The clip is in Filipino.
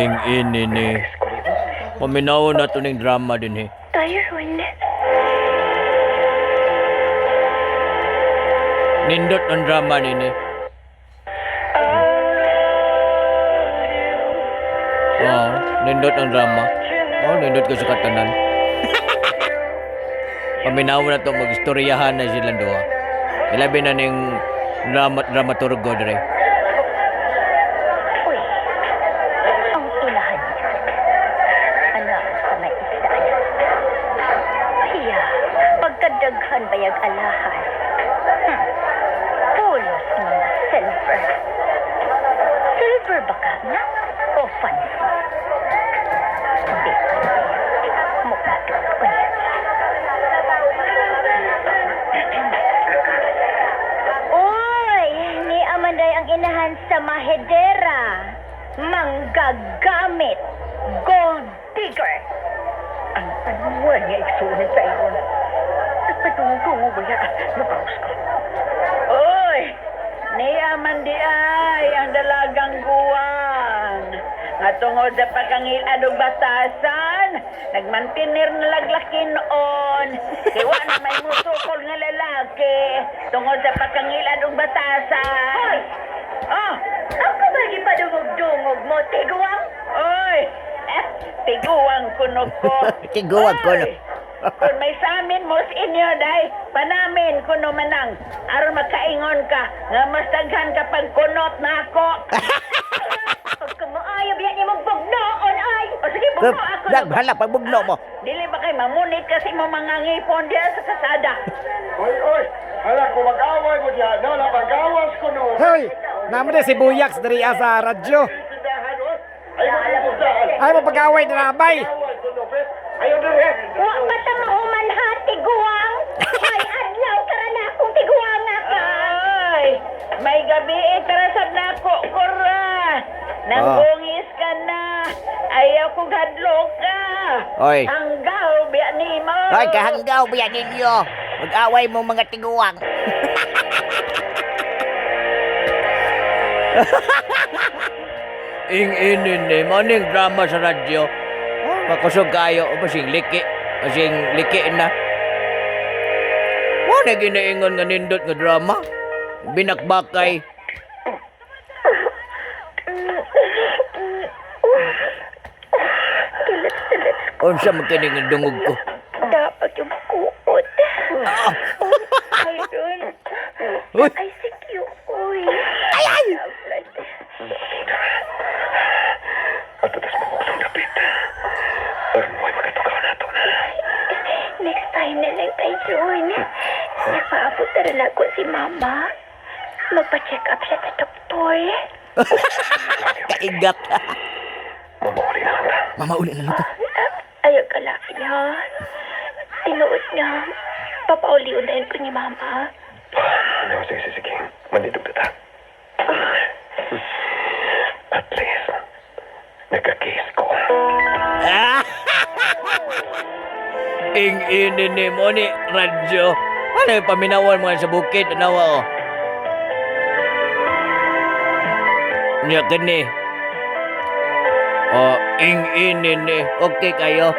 Ing ini ni. Paminaw na to ning drama din eh. Tyron. Nindot ang drama din eh. Oh, nindot ang drama. Oh, nindot ko sa katanan. Paminaw na to, mag-istoryahan na silang duha. Ilabi na ning dramaturgo dire. Uy, ang ilahan niya. Anak sa may isdaan. Hiya, pagkadaghan bayag alahan. Pulos mga silver. Silver ba ka na? O fancy? Hindi. Mukha ko niya. Uy, ni Amanday ang inahan sa mahedera. Manggagamit. Gold digger. Ang anuan niya iksunod sa iyon. Nagpatungo ba yan? Napaus ko. Uy! Niya man di ay ang dalagang guwang. Nga tungod sa pagkangilad og batasan, nagmantinir na laglakin on. Kiwa na may musukol nga lalaki. Tungod sa pagkangilad og batasan. Hoy! Oh! Ako ba gipadungog-dungog mo, tiguang? Oy! Tiguang kuno ko. Tiguang kuno. Oy, kung may samin mo sa inyo, day, panamin kuno manang. Aron makaingon ka, nga mas daghan ka pag kunot na ako. Pag kamaayab yan imong bugnoon, ay! O sige, bugno ako. Hala, pagbugno mo. Dili ba kay mamunit kasi mo mga ngipon diya sa kasada. Oy, oy! Hala, kung mag-away mo diyan, no, mag-awas ko no. Hoy, naman na si Buyaks dari sa radyo. Tindahan, oy. Ayaw mo na pustahan. Ay mo pag-away na nabay. Away ko no, pet. Ayaw na rin. Wa pa ta mahuman ha, tiguang! May adlaw tara na akong tiguang nga ka! Ay, may gabi karasad na ako, kura. Nangbungis ka na. Ayaw kong hadlok ka. Oy. Hanggaw, biya ni mo. Ay, kahanggaw ba yan ninyo? Mag-away mo mga tiguang. Ing inin ni, maning drama sa radyo. Makusog kayo, o masing liki na. Wala ginaingon nga nindot nga drama. Binakbakay. Unsa man kini nga dungog ko. Dapat yung kuot. Ah. Tyron. Uy. Ay, sikyo, uy. Ay, ay! At atas mo kong lapit. Aron mo ay magkatukaw na ito. Next time na lang, Tyron. Napaabot na rin ako si Mama. Magpa-check up siya sa doktor. Kaigat. Mamauli na lang ta. Mamauli na lang to. Ayaw ka lang niya. Tinuod niya. Papauliunahin ko ni Mama. Ano, sige. Manditog na ta. At least, nagka-case ko. Ing inin ni mo ni radyo. Ano yung paminawan mga sa bukid? Nawa o. Niya gani. O, ing inin ni. Okay kayo.